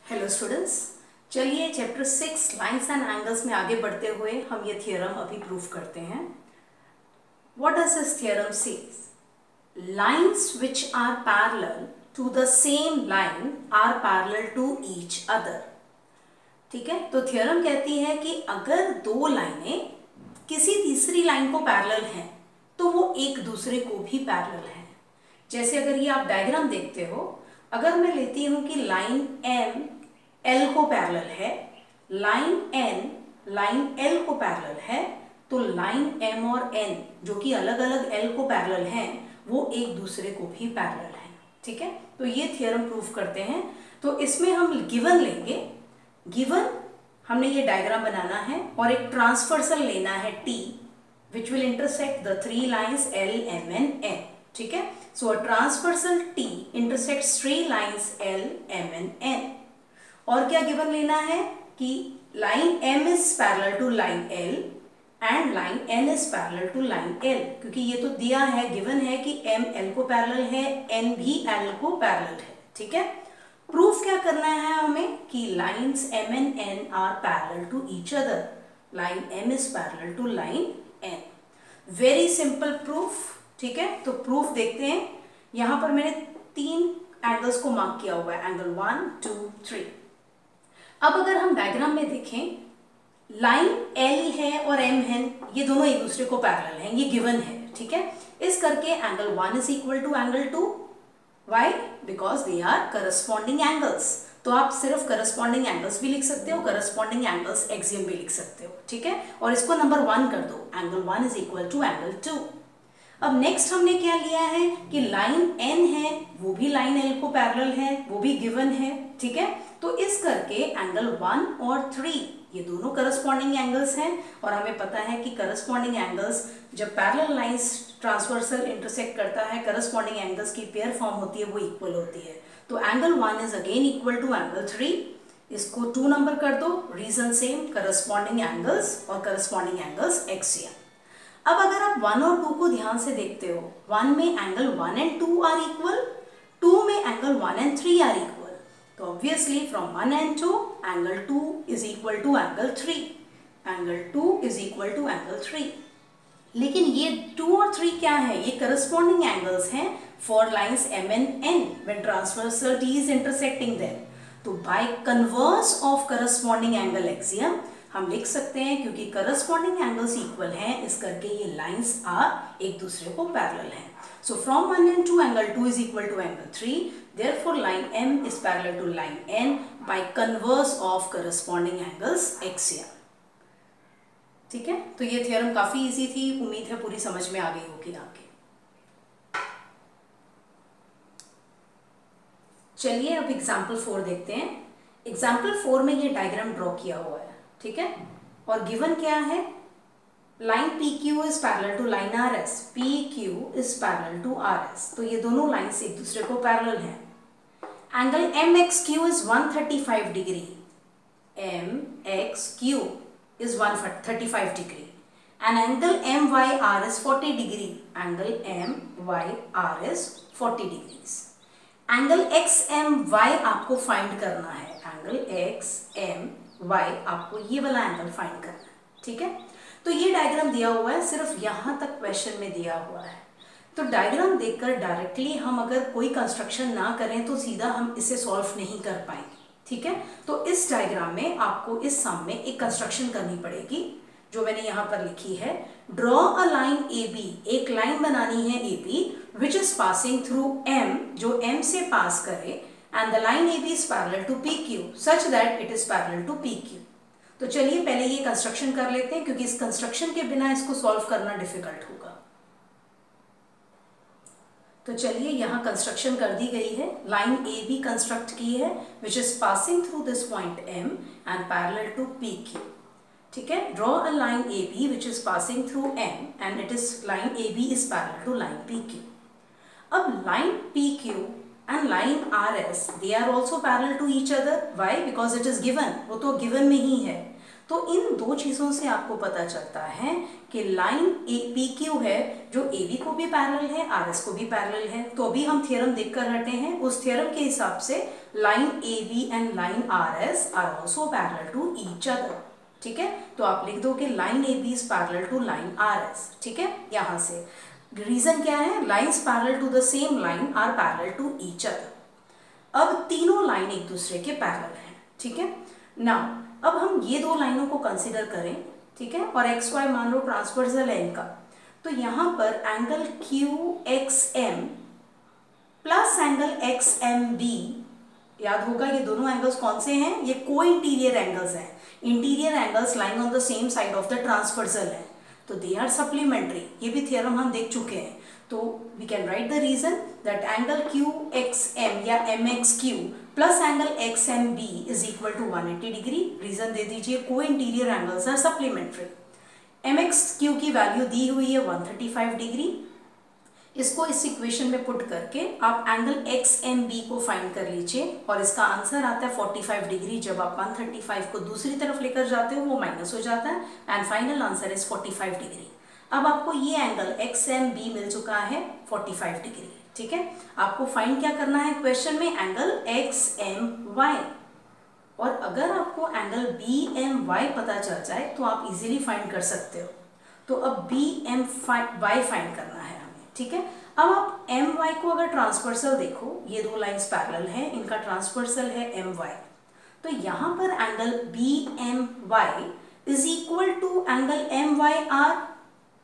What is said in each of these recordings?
Hello students, चलिए chapter 6 lines and angles में आगे बढ़ते हुए हम ये थियरम अभी प्रूफ करते हैं। What does this theorem says? Lines which are parallel to the same line are parallel to each other. ठीक है, तो थियरम कहती है कि अगर दो लाइनें किसी तीसरी लाइन को पैरेलल हैं तो वो एक दूसरे को भी पैरेलल हैं। जैसे अगर ये आप डायग्राम देखते हो, अगर मैं लेती हूं कि लाइन एम एल को पैरेलल है, लाइन एन लाइन एल को पैरेलल है, तो लाइन एम और एन जो कि अलग अलग एल को पैरेलल हैं वो एक दूसरे को भी पैरेलल हैं। ठीक है, तो ये थियरम प्रूफ करते हैं। तो इसमें हम गिवन लेंगे, गिवन हमने ये डायग्राम बनाना है और एक ट्रांसवर्सल लेना है T which will intersect the three lines L M N N. ठीक है, so a transversal T intersects three lines L M N N. और क्या गिवन लेना है कि line M is parallel to line L and line N is parallel to line L, क्योंकि ये तो दिया है, गिवन है कि एम एल को पैरेलल है, एन भी एल को पैरेलल है। ठीक है, प्रूफ क्या करना है हमें कि lines M and N are parallel to each other, line M is parallel to line N. Very simple proof. ठीक है, तो प्रूफ देखते हैं। यहां पर मैंने तीन एंगल्स को मार्क किया हुआ है, एंगल 1 2 3। अब अगर हम डायग्राम में देखें, लाइन एल है और एम है, ये दोनों एक दूसरे को पैरेलल हैं, ये गिवन है। ठीक है, इस करके angle 1 is equal to angle 2। Why? Because they are corresponding angles. तो आप सिर्फ करस्पॉन्डिंग एंगल्स भी लिख सकते हो, करस्पॉन्डिंग एंगल्स एक्सियम भी लिख सकते हो। ठीक है, और इसको नंबर 1 कर दो, angle 1 is equal to angle 2। अब नेक्स्ट हमने क्या लिया है कि लाइन एन है, वो भी लाइन एल को पैरेलल है, वो भी गिवन है। ठीक है, तो इस करके एंगल 1 और 3 ये दोनों करस्पॉन्डिंग एंगल्स हैं, और हमें पता है कि करस्पॉन्डिंग एंगल्स जब पैरेलल लाइंस ट्रांसवर्सल इंटरसेक्ट करता है, करस्पॉन्डिंग एंगल्स की पेयर फॉर्म होती है, वो इक्वल होती है। तो angle 1 is again equal to angle 3। इसको 2 नंबर कर दो, रीजन सेम, करस्पॉन्डिंग एंगल्स और करस्पॉन्डिंग एंगल्स एक्सियम। अब अगर आप 1 और 2 को ध्यान से देखते हो, 1 में एंगल 1 एंड 2 आर इक्वल, 2 में एंगल 1 एंड 3 आर इक्वल। तो obviously from 1 and 2 angle 2 is equal to angle 3, angle 2 is equal to angle 3। लेकिन ये 2 और 3 क्या है? ये करस्पॉन्डिंग एंगल्स हैं for lines M and N when transversal T is intersecting them. तो by converse of corresponding angle axiom हम लिख सकते हैं, क्योंकि करस्पॉन्डिंग एंगल्स इक्वल हैं, इस करके ये लाइंस आर एक दूसरे को पैरेलल हैं। So from 1 and 2 angle 2 is equal to angle 3, therefore line M is parallel to line N by converse of corresponding angles axiom. ठीक है, तो ये थियरम काफी इजी थी, उम्मीद है पूरी समझ में आ गई होगी आपके। चलिए अब एग्जाम्पल 4 देखते हैं। एग्जाम्पल 4 में ये डायग्राम ड्रॉ किया हुआ है। ठीक है, और गिवन क्या है? Line P Q is parallel to line R S, P Q is parallel to R S. तो ये दोनों लाइन्स एक दूसरे को पैरेलल हैं। Angle M X Q is 135 degree, M X Q is 135 degree, and angle MYR is 40 degree, angle MYR is 40 degrees. Angle XMY आपको find करना है, एंगल XMY आपको ये वाला एंगल फाइंड करना है। ठीक है, तो ये डायग्राम दिया हुआ है, सिर्फ यहां तक क्वेश्चन में दिया हुआ है। तो डायग्राम देखकर डायरेक्टली हम अगर कोई कंस्ट्रक्शन ना करें तो सीधा हम इसे सॉल्व नहीं कर पाएंगे। ठीक है, तो इस डायग्राम में आपको इस सम में एक कंस्ट्रक्शन करनी पड़ेगी, जो मैंने यहां पर लिखी है। Draw a line A B, एक लाइन बनानी है A B which is passing through M, जो एम से पास करे, and the line A B is parallel to P Q such that it is parallel to P Q. तो चलिए पहले ये कंस्ट्रक्शन कर लेते हैं, क्योंकि इस कंस्ट्रक्शन के बिना इसको सॉल्व करना डिफिकल्ट होगा। तो चलिए यहाँ कंस्ट्रक्शन कर दी गई है, लाइन ए बी कंस्ट्रक्ट की है which is passing through this point M and parallel to P Q. ठीक है, draw a line A B which is passing through M and it is line A B is parallel to line P Q. अब line P Q and line R S they are also parallel to each other. Why? Because it is given, वो तो given में ही है। तो इन दो चीज़ों से आपको पता चलता है कि लाइन पी क्यू है जो ए बी को भी पैरेलल है, आर एस को भी पैरेलल है। तो अभी हम थ्योरम देखकर हटे हैं, उस थ्योरम के हिसाब से line A B and line R S are also parallel to each other. ठीक है, तो आप लिख दो कि line A B is parallel to line R S. ठीक है, यहाँ से रीजन क्या है, lines parallel to the same line are parallel to each other. अब तीनों लाइन एक दूसरे के पैरेलल हैं। ठीक है, नाउ अब हम ये दो लाइनों को कंसिडर करें, ठीक है, और एक्स वाई मान लो ट्रांसवर्सल है इनका, तो यहाँ पर angle Q X M plus angle X M B, याद होगा ये दोनों एंगल्स कौन से हैं, ये को इंटीरियर एंगल्स हैं। Interior angles lying on the same side of the transversal है, तो दे आर सप्लीमेंट्री। ये भी थ्योरम हम देख चुके हैं। तो we can write the reason that angle Q X M या M X Q plus angle X M B is equal to 180 degree. Reason दे दीजिए, co-interior angles are supplementary. M X Q की value दी हुई है 135 degree. इसको इस equation में पुट करके आप एंगल एक्स एम बी को फाइंड कर लीजिए और इसका आंसर आता है 45 डिग्री। जब आप 135 को दूसरी तरफ लेकर जाते हो वो माइनस हो जाता है and final answer is 45 degree. अब आपको ये एंगल एक्स एम बी मिल चुका है 45 डिग्री। ठीक है, आपको फाइंड क्या करना है क्वेश्चन में, एंगल एक्स एम वाई। और अगर आपको एंगल बी एम वाई पता चल जाए तो आप इजीली फाइंड कर सकते हो। तो अब बी एम वाई फाइंड करना है हमें। ठीक है, अब आप एम वाई को अगर ट्रांसवर्सल देखो, ये दो लाइंस पैरेलल हैं, इनका ट्रांसवर्सल है एम वाई, तो यहाँ पर angle B M Y is equal to angle M Y R.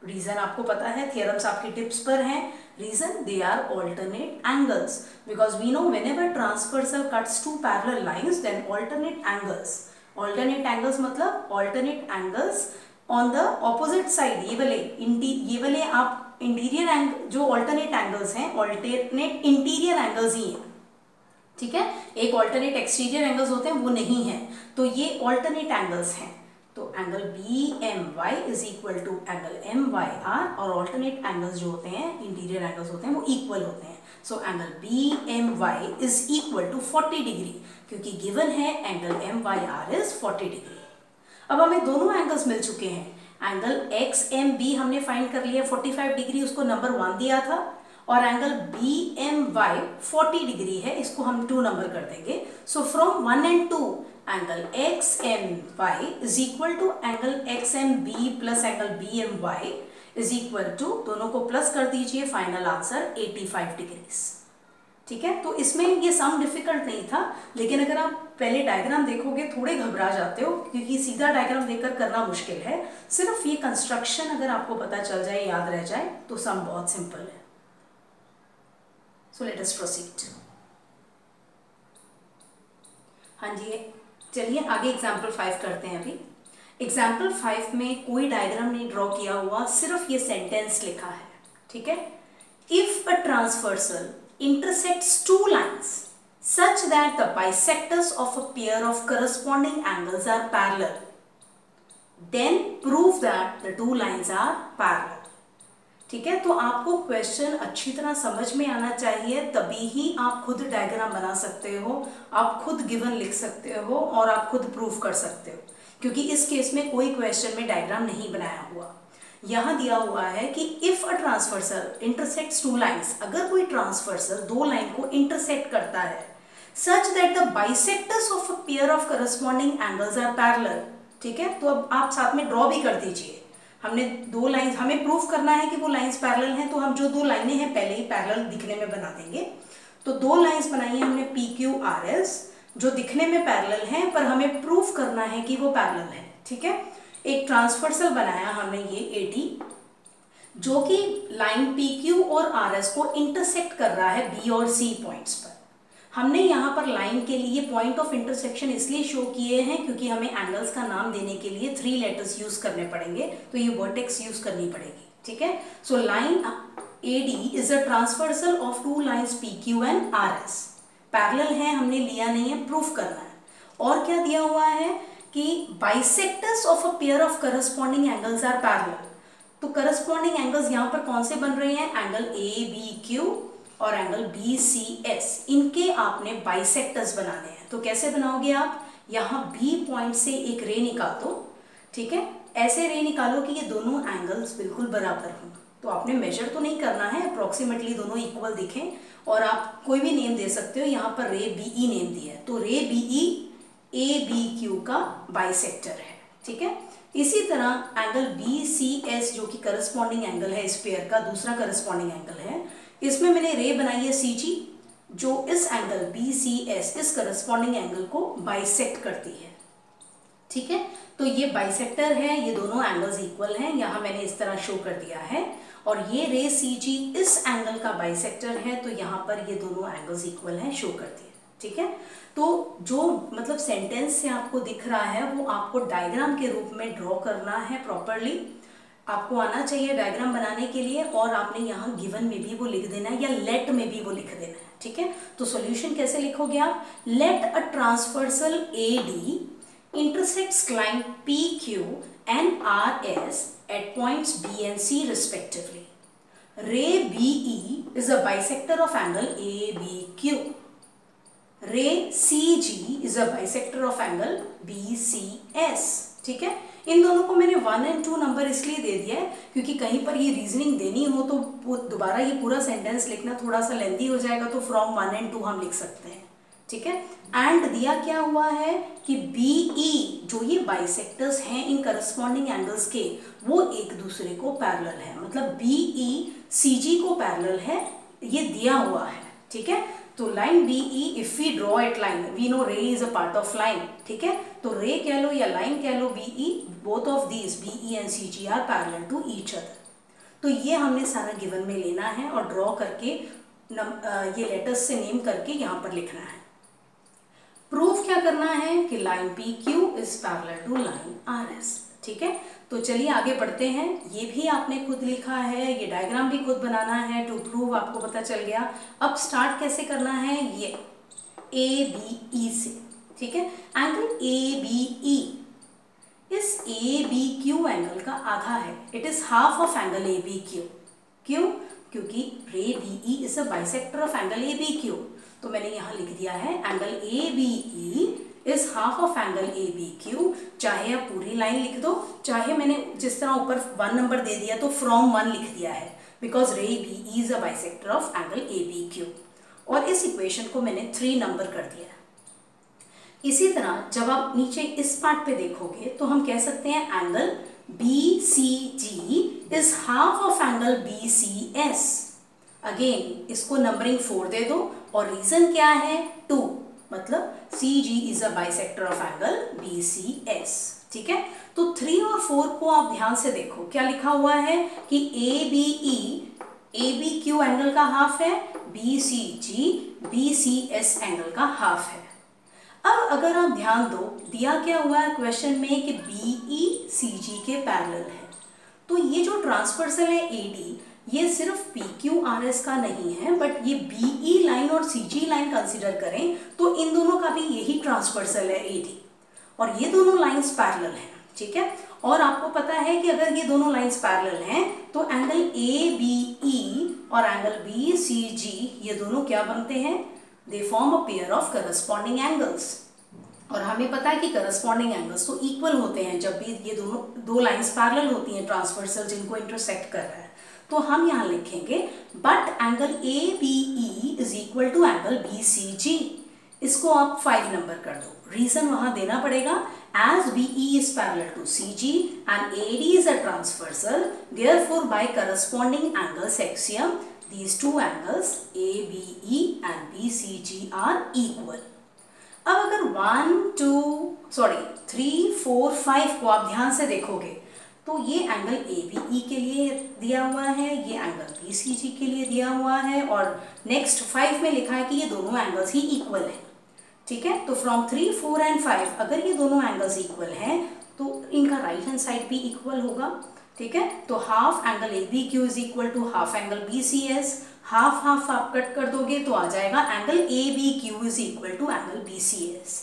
Reason आपको पता है, थियरम्स आपकी टिप्स पर हैं। Reason, they are alternate angles, because we know whenever transversal cuts two parallel lines then alternate angles मतलब alternate angles on the opposite side. ये वाले आप इंटीरियर एंगल जो ऑल्टरनेट एंगल्स हैं, ऑल्टरनेट इंटीरियर एंगल्स ही हैं। ठीक है, एक ऑल्टरनेट एक्सटीरियर एंगल्स होते हैं वो नहीं है, तो ये ऑल्टरनेट एंगल्स हैं। तो angle B M Y is equal to angle M Y R, और ऑल्टरनेट एंगल्स जो होते हैं, इंटीरियर एंगल्स होते हैं, वो इक्वल होते हैं। So angle B M Y is equal to 40 degree, क्योंकि गिवन है angle M Y R is 40 degree. अब हमें दोनों एंगल्स मिल चुके हैं। एंगल एक्स एम बी हमने फाइंड कर लिया 45 डिग्री, उसको नंबर 1 दिया था, और angle B M Y 40 degree है, इसको हम 2 नंबर कर देंगे। So from 1 and 2 angle X M Y is equal to angle X M B plus angle B M Y is equal to, दोनों को प्लस कर दीजिए, फाइनल आंसर 85 डिग्रीज। ठीक है, तो इसमें ये सम डिफिकल्ट नहीं था, लेकिन अगर आप पहले डायग्राम देखोगे थोड़े घबरा जाते हो, क्योंकि सीधा डायग्राम देखकर करना मुश्किल है। सिर्फ ये कंस्ट्रक्शन अगर आपको पता चल जाए, याद रह जाए, तो सम बहुत सिंपल है। So let us proceed. हाँ जी, चलिए आगे एग्जाम्पल 5 करते हैं। अभी एग्जाम्पल 5 में कोई डायग्राम नहीं ड्रॉ किया हुआ, सिर्फ ये सेंटेंस लिखा है। ठीक है, if a transversal intersects two lines such that the bisectors of a pair of corresponding angles are parallel, then prove that the two lines are parallel. ठीक है, तो आपको क्वेश्चन अच्छी तरह समझ में आना चाहिए, तभी ही आप खुद डायग्राम बना सकते हो, आप खुद गिवन लिख सकते हो और आप खुद प्रूफ कर सकते हो, क्योंकि इस केस में कोई क्वेश्चन में डायग्राम नहीं बनाया हुआ। यहाँ दिया हुआ है कि if a transversal intersects two lines, अगर कोई ट्रांसवर्सल दो लाइन को इंटरसेक्ट करता है, such that the bisectors of a pair of corresponding angles are parallel. ठीक है, तो अब आप साथ में ड्रॉ भी कर दीजिए। हमने दो लाइंस, हमें प्रूफ करना है कि वो लाइंस पैरेलल हैं, तो हम जो दो लाइनें हैं पहले ही पैरेलल दिखने में बना देंगे। तो दो लाइंस बनाई है हमने पी क्यू आर एस, जो दिखने में पैरेलल हैं, पर हमें प्रूफ करना है कि वो पैरेलल है। ठीक है, एक ट्रांसवर्सल बनाया हमने ये एडी, जो कि लाइन पी क्यू और आर एस को इंटरसेक्ट कर रहा है बी और सी पॉइंट्स पर। हमने यहाँ पर लाइन के लिए पॉइंट ऑफ इंटरसेक्शन इसलिए शो किए हैं क्योंकि हमें एंगल्स का नाम देने के लिए 3 लेटर्स यूज करने पड़ेंगे, तो ये वर्टेक्स यूज करनी पड़ेगी। ठीक है, so line A D is a transversal of 2 lines P Q and R S. Parallel है, हमने लिया नहीं है, प्रूफ करना है। और क्या दिया हुआ है कि bisectors of a pair of corresponding angles are parallel. तो करस्पॉन्डिंग एंगल्स यहाँ पर कौन से बन रहे हैं, एंगल ए बी क्यू और एंगल बी सी एस, इनके आपने बाइसेक्टर्स बनाने हैं। तो कैसे बनाओगे आप, यहाँ बी पॉइंट से एक रे निकाल दो, ठीक है। ऐसे रे निकालो कि ये दोनों एंगल्स बिल्कुल बराबर हों। तो आपने मेजर तो नहीं करना है, अप्रोक्सीमेटली दोनों इक्वल दिखें, और आप कोई भी नेम दे सकते हो। यहाँ पर रे BE नेम दिया है, तो रे BE ABQ का बाइसेक्टर है, ठीक है। इसी तरह एंगल BCS जो कि करस्पॉन्डिंग एंगल है इस पेयर का, दूसरा करस्पॉन्डिंग एंगल है, इसमें मैंने रे बनाई है CG जो इस एंगल BCS इस करस्पॉन्डिंग एंगल को बाइसेक्ट करती है, ठीक है। तो ये बाइसेक्टर है, ये दोनों एंगल्स इक्वल हैं, यहाँ मैंने इस तरह शो कर दिया है। और ये रे CG इस एंगल का बाइसेक्टर है, तो यहाँ पर ये दोनों एंगल्स इक्वल हैं, शो कर दिया, ठीक है। तो जो मतलब सेंटेंस से आपको दिख रहा है वो आपको डायग्राम के रूप में ड्रॉ करना है प्रॉपरली। आपको आना चाहिए डायग्राम बनाने के लिए, और आपने यहाँ गिवन में भी वो लिख देना है या लेट में भी वो लिख देना है, ठीक है। तो सॉल्यूशन कैसे लिखोगे आप? Let a transversal AD intersects line PQ and RS at points B and C respectively. Ray BE is a bisector of angle ABQ. Ray CG is a bisector of angle BCS. ठीक है, इन दोनों को मैंने 1 और 2 number इसलिए दे दिया है क्योंकि कहीं पर ये रीजनिंग देनी हो तो दोबारा ये पूरा सेंटेंस लिखना थोड़ा सा लेंथी हो जाएगा, तो फ्रॉम 1 और 2 हम लिख सकते हैं, ठीक है। एंड दिया क्या हुआ है कि BE जो ये बाइसेक्टर्स हैं इन करस्पॉन्डिंग एंगल्स के, वो एक दूसरे को पैरेलल है, मतलब BE CG को पैरेलल है, ये दिया हुआ है, ठीक है। तो line BE, if we draw at line, we know ray is a part of line, ठीक है। तो रे कह लो या लाइन कह लो, BE, both of these BE and CG are parallel to each other. तो ये हमने सारा गिवन में लेना है और ड्रॉ करके ये लेटर्स से नेम करके यहाँ पर लिखना है। प्रूफ क्या करना है कि line PQ is parallel to line RS, ठीक है। तो चलिए आगे बढ़ते हैं। ये भी आपने खुद लिखा है, ये डायग्राम भी खुद बनाना है, टू प्रूव आपको पता चल गया। अब स्टार्ट कैसे करना है, ये ABE से, ठीक है। एंगल ABE इस ABQ एंगल का आधा है, it is half of angle ABQ। क्यों? क्योंकि रे BE is a bisector of angle ABQ। तो मैंने यहां लिख दिया है angle ABE is half of angle ABQ। चाहे आप पूरी लाइन लिख दो, चाहे मैंने जिस तरह ऊपर 1 नंबर दे दिया तो फ्रॉम 1 लिख दिया है, बिकॉज रे BE is a bisector of angle ABQ। और इस इक्वेशन को मैंने 3 नंबर कर दिया है। इसी तरह जब आप नीचे इस पार्ट पे देखोगे तो हम कह सकते हैं angle BCG is half of angle BCS। Again इसको नंबरिंग 4 दे दो, और रीजन क्या है, 2, मतलब CG is a bisector of angle BCS, ठीक है। तो 3 और 4 को आप ध्यान से देखो, क्या लिखा हुआ है कि ABE ABQ एंगल का हाफ है, BCG BCS एंगल का हाफ है। अब अगर आप ध्यान दो, दिया क्या हुआ है क्वेश्चन में कि BE CG के पैरेलल है, तो ये जो ट्रांसवर्सल है AD, ये सिर्फ PQRS का नहीं है, बट ये BE लाइन और CG लाइन कंसिडर करें तो इन दोनों का भी यही ट्रांसवर्सल है AD, और ये दोनों लाइंस पैरेलल हैं, ठीक है। और आपको पता है कि अगर ये दोनों लाइंस पैरेलल हैं तो एंगल ABE और एंगल BCG ये दोनों क्या बनते हैं, they form a pair of corresponding angles. और हमें पता है कि करस्पॉन्डिंग एंगल्स तो इक्वल होते हैं जब भी ये दोनों दो लाइंस पैरेलल होती हैं, ट्रांसवर्सल जिनको इंटरसेक्ट कर रहा है। तो हम यहाँ लिखेंगे but angle ABE is equal to angle BCG। इसको आप 5 नंबर कर दो, रीजन वहां देना पड़ेगा, as BE is parallel to CG and AD is a transversal, therefore by corresponding angles axiom these two angles ABE and BCG are equal। अब अगर 3, 4, 5 को आप ध्यान से देखोगे तो ये एंगल ABE के लिए दिया हुआ है, ये एंगल BCG के लिए दिया हुआ है, और नेक्स्ट 5 में लिखा है कि ये दोनों एंगल्स ही इक्वल हैं, ठीक है। तो फ्रॉम 3, 4 एंड 5 अगर ये दोनों एंगल्स इक्वल हैं तो इनका राइट हैंड साइड भी इक्वल होगा, ठीक है। तो half angle ABQ is equal to half angle BCS, half half आप कट कर दोगे तो आ जाएगा angle ABQ is equal to angle BCS।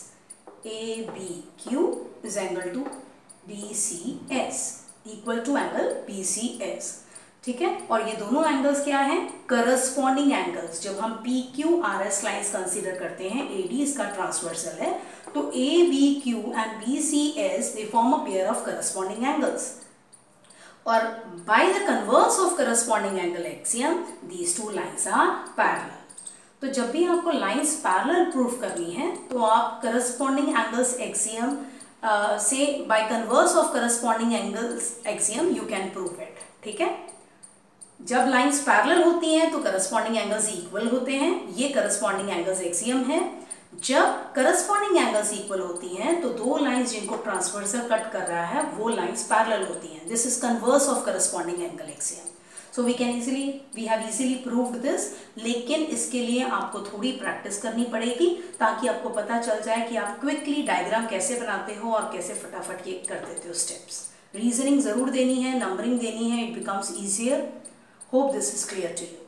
ABQ is angle to BCS equal to angle BCS, ठीक है। और ये दोनों एंगल्स क्या हैं, करस्पॉन्डिंग एंगल्स। जब हम PQRS लाइंस कंसीडर करते हैं, AD इसका ट्रांसवर्सल है, तो ABQ and BCS they form a pair of corresponding angles. Or by the converse of corresponding angle axiom, these two lines are parallel. तो जब भी आपको लाइंस पैरेलल प्रूफ करनी है तो आप करस्पॉन्डिंग एंगल्स एक्सियम से bye converse of corresponding angles axiom you can prove it. ठीक है, जब लाइंस पैरेलल होती हैं तो करस्पॉन्डिंग एंगल्स इक्वल होते हैं, ये करस्पॉन्डिंग एंगल्स एक्सियम है. जब करस्पॉन्डिंग एंगल्स इक्वल होती हैं तो दो लाइंस जिनको ट्रांसवर्सल कट कर रहा है वो लाइंस पैरेलल होती हैं. This is converse of corresponding angle axiom. So we have easily proved this. लेकिन इसके लिए आपको थोड़ी प्रैक्टिस करनी पड़ेगी ताकि आपको पता चल जाए कि आप क्विकली डायग्राम कैसे बनाते हो और कैसे फटाफट ये कर देते हो स्टेप्स. रीजनिंग जरूर देनी है, नंबरिंग देनी है, it becomes easier. Hope this is clear to you.